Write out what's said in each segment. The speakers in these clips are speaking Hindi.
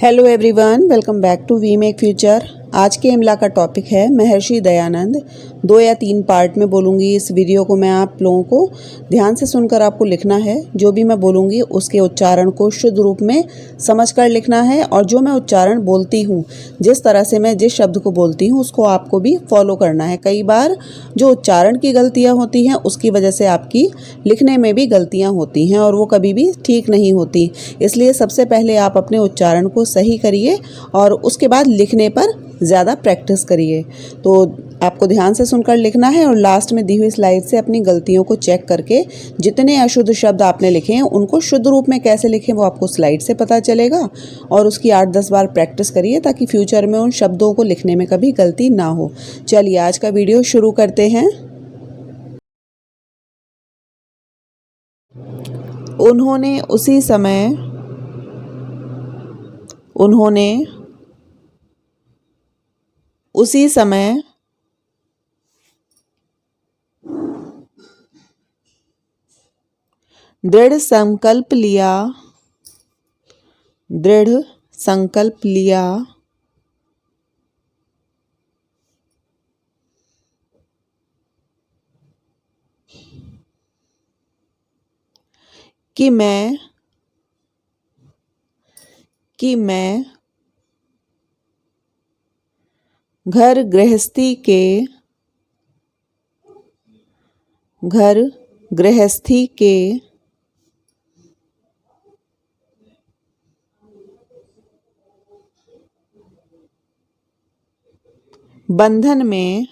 Hello everyone, welcome back to we make future. आज के इमला का टॉपिक है महर्षि दयानंद। 2 या 3 पार्ट में बोलूँगी इस वीडियो को। मैं आप लोगों को ध्यान से सुनकर आपको लिखना है। जो भी मैं बोलूँगी उसके उच्चारण को शुद्ध रूप में समझकर लिखना है, और जो मैं उच्चारण बोलती हूँ, जिस तरह से मैं जिस शब्द को बोलती हूँ उसको आपको भी फॉलो करना है। कई बार जो उच्चारण की गलतियाँ होती हैं उसकी वजह से आपकी लिखने में भी गलतियाँ होती हैं, और वो कभी भी ठीक नहीं होती। इसलिए सबसे पहले आप अपने उच्चारण को सही करिए और उसके बाद लिखने पर ज़्यादा प्रैक्टिस करिए। तो आपको ध्यान से सुनकर लिखना है, और लास्ट में दी हुई स्लाइड से अपनी गलतियों को चेक करके जितने अशुद्ध शब्द आपने लिखे हैं उनको शुद्ध रूप में कैसे लिखें वो आपको स्लाइड से पता चलेगा। और उसकी 8-10 बार प्रैक्टिस करिए ताकि फ्यूचर में उन शब्दों को लिखने में कभी गलती ना हो। चलिए आज का वीडियो शुरू करते हैं। उन्होंने उसी समय दृढ़ संकल्प लिया कि मैं घर गृहस्थी के बंधन में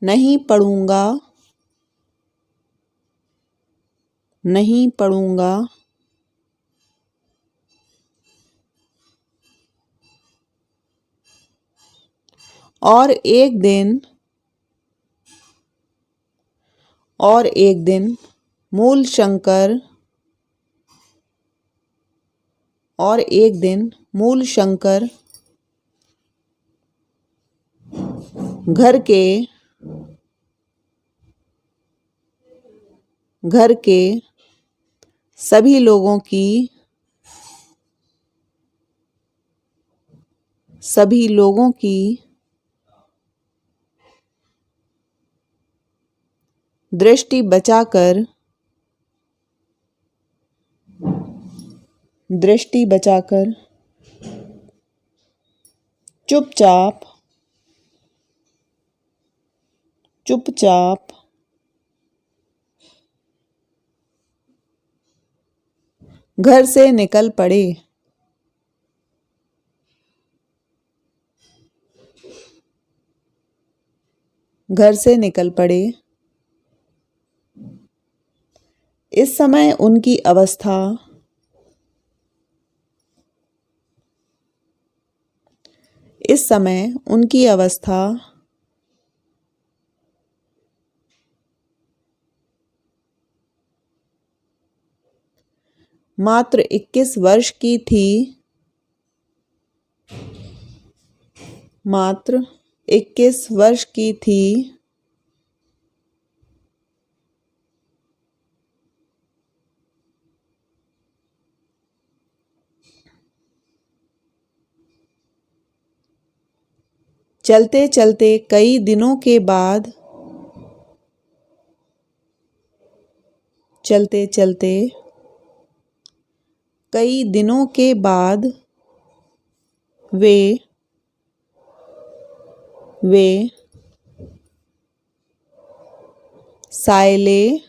नहीं पड़ूंगा। और एक दिन मूल शंकर घर के सभी लोगों की दृष्टि बचाकर चुपचाप घर से निकल पड़े। इस समय उनकी अवस्था मात्र 21 वर्ष की थी। चलते चलते कई दिनों के बाद वे सायले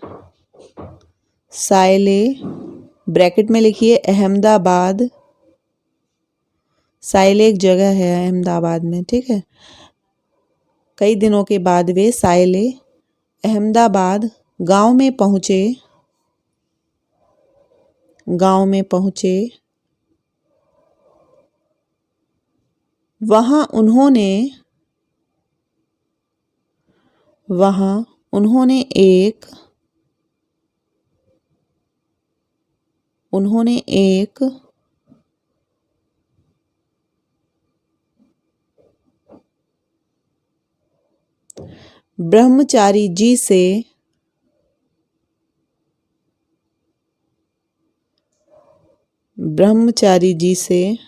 ब्रैकेट में लिखिए अहमदाबाद। सायले एक जगह है अहमदाबाद में, ठीक है। कई दिनों के बाद वे सायले अहमदाबाद गांव में पहुंचे। वहां उन्होंने एक ब्रह्मचारी जी से ब्रह्मचारी जी से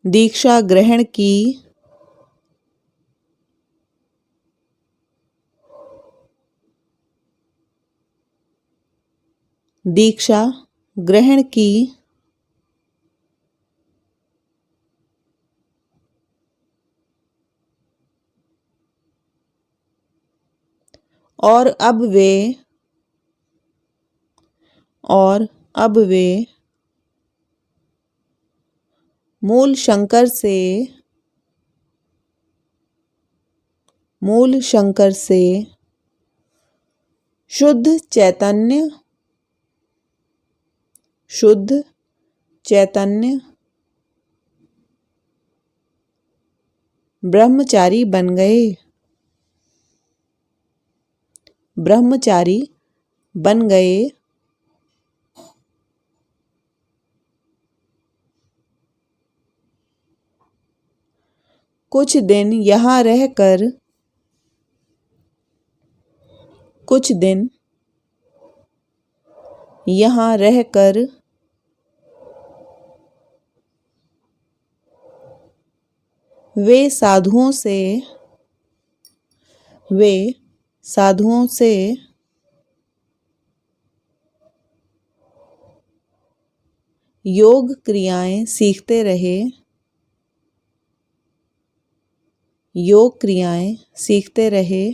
दीक्षा ग्रहण की दीक्षा ग्रहण की और अब वे मूल शंकर से शुद्ध चैतन्य ब्रह्मचारी बन गए। कुछ दिन यहाँ रहकर वे साधुओं से योग क्रियाएं सीखते रहे।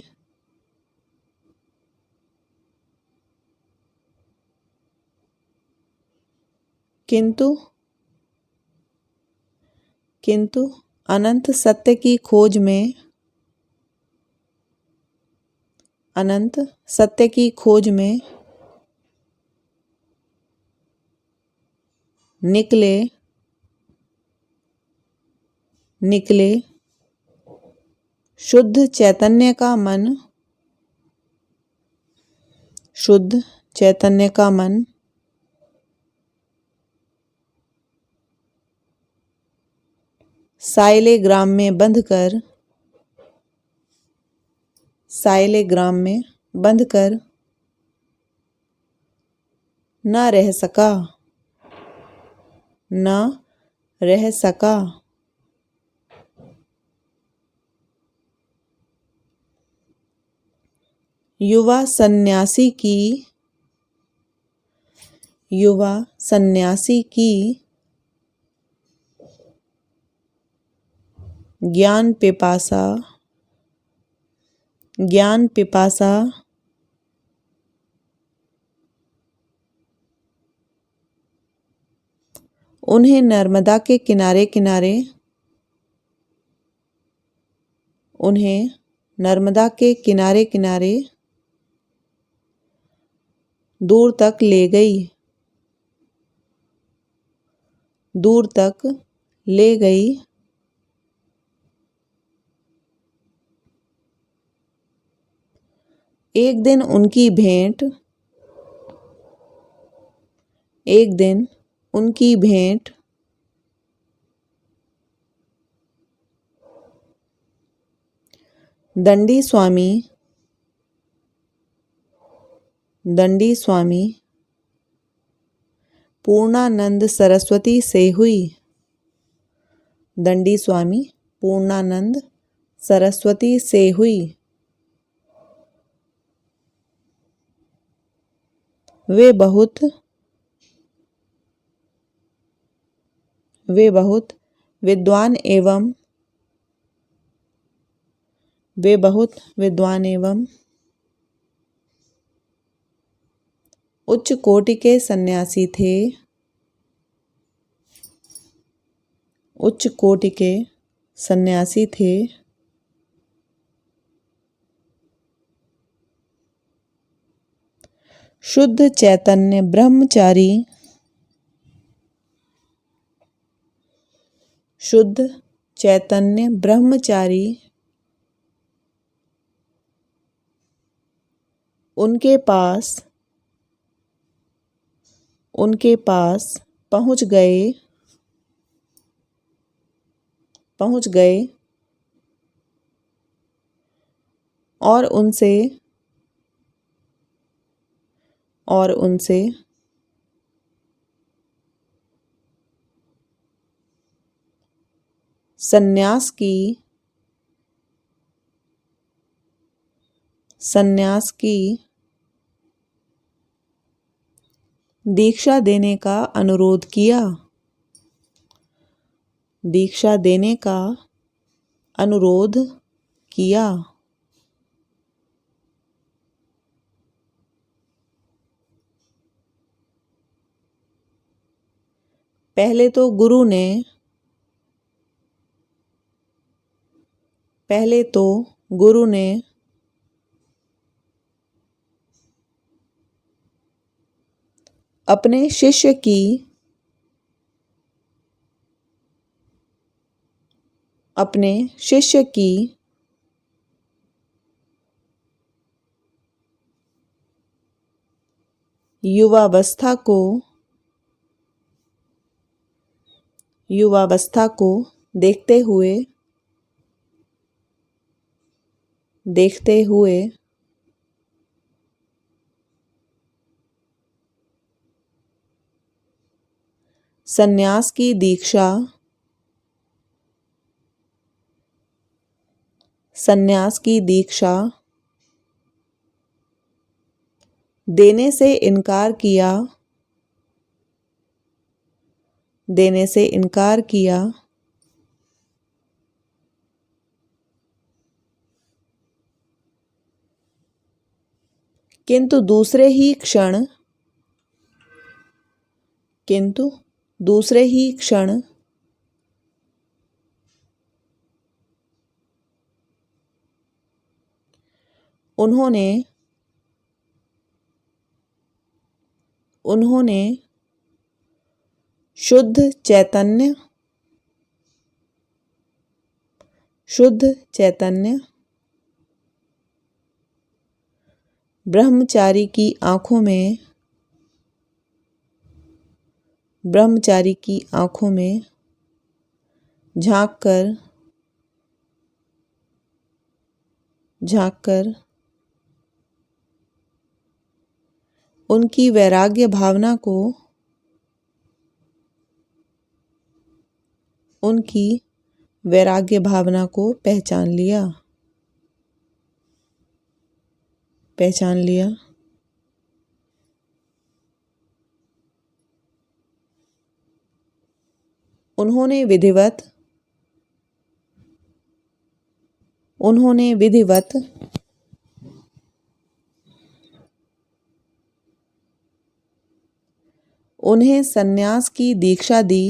किंतु अनंत सत्य की खोज में निकले शुद्ध चैतन्य का मन साइलेग्राम में बंधकर न रह सका। युवा सन्यासी की ज्ञान पिपासा उन्हें नर्मदा के किनारे दूर तक ले गई। एक दिन उनकी भेंट दंडी स्वामी पूर्णानंद सरस्वती से हुई। दंडी स्वामी पूर्णानंद सरस्वती से हुई। वे बहुत विद्वान एवं उच्च कोटि के सन्यासी थे। शुद्ध चैतन्य ब्रह्मचारी उनके पास पहुंच गए और उनसे और उनसे संन्यास की दीक्षा देने का अनुरोध किया। दीक्षा देने का अनुरोध किया। पहले तो गुरु ने अपने शिष्य की युवावस्था को देखते हुए संन्यास की दीक्षा देने से इनकार किया। किंतु दूसरे ही क्षण उन्होंने शुद्ध चैतन्य ब्रह्मचारी की आंखों में झांककर उनकी वैराग्य भावना को पहचान लिया। उन्होंने विधिवत उन्हें संन्यास की दीक्षा दी।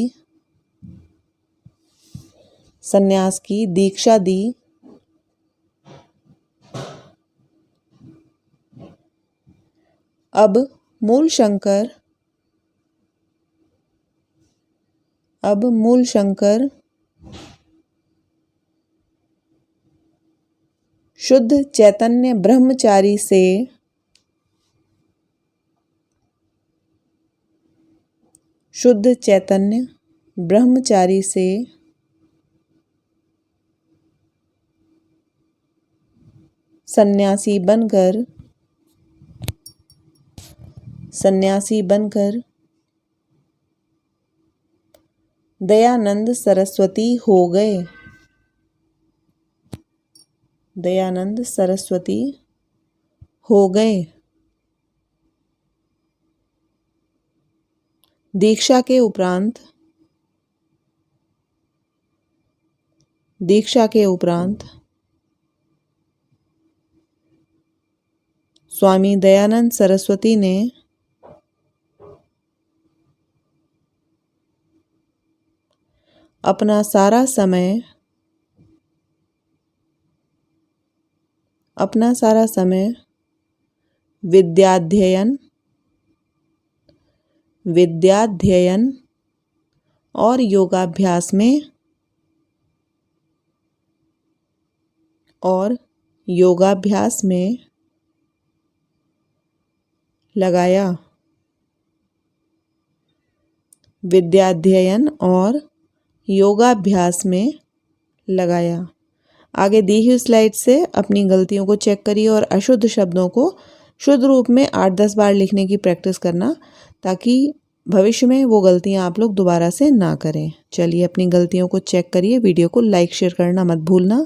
अब मूल शंकर शुद्ध चैतन्य ब्रह्मचारी से सन्यासी बनकर दयानंद सरस्वती हो गए। दीक्षा के उपरांत स्वामी दयानंद सरस्वती ने अपना सारा समय विद्याध्ययन और योगाभ्यास में लगाया। आगे दी हुई स्लाइड से अपनी गलतियों को चेक करिए और अशुद्ध शब्दों को शुद्ध रूप में 8-10 बार लिखने की प्रैक्टिस करना, ताकि भविष्य में वो गलतियां आप लोग दोबारा से ना करें। चलिए अपनी गलतियों को चेक करिए। वीडियो को लाइक शेयर करना मत भूलना।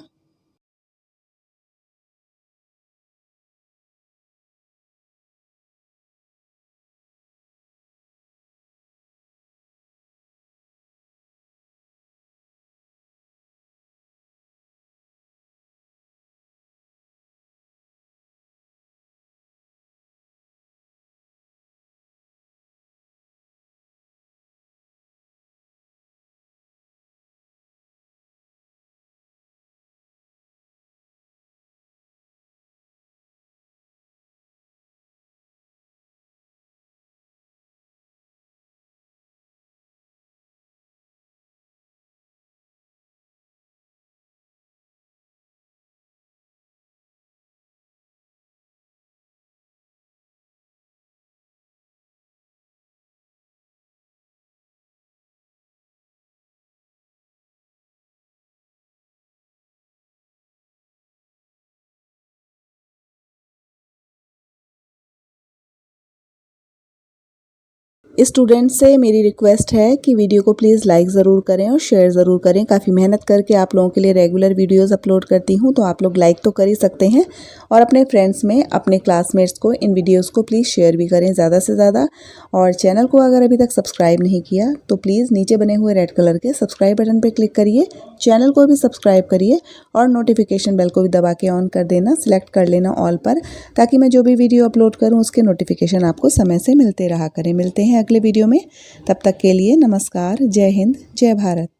स्टूडेंट से मेरी रिक्वेस्ट है कि वीडियो को प्लीज़ लाइक ज़रूर करें और शेयर ज़रूर करें। काफ़ी मेहनत करके आप लोगों के लिए रेगुलर वीडियोस अपलोड करती हूं, तो आप लोग लाइक तो कर ही सकते हैं। और अपने फ्रेंड्स में, अपने क्लासमेट्स को इन वीडियोस को प्लीज़ शेयर भी करें ज़्यादा से ज़्यादा। और चैनल को अगर अभी तक सब्सक्राइब नहीं किया तो प्लीज़ नीचे बने हुए रेड कलर के सब्सक्राइब बटन पर क्लिक करिए, चैनल को भी सब्सक्राइब करिए और नोटिफिकेशन बेल को भी दबा के ऑन कर देना, सिलेक्ट कर लेना ऑल पर, ताकि मैं जो भी वीडियो अपलोड करूँ उसके नोटिफिकेशन आपको समय से मिलते रहा करें। मिलते हैं अगले वीडियो में, तब तक के लिए नमस्कार। जय हिंद, जय भारत।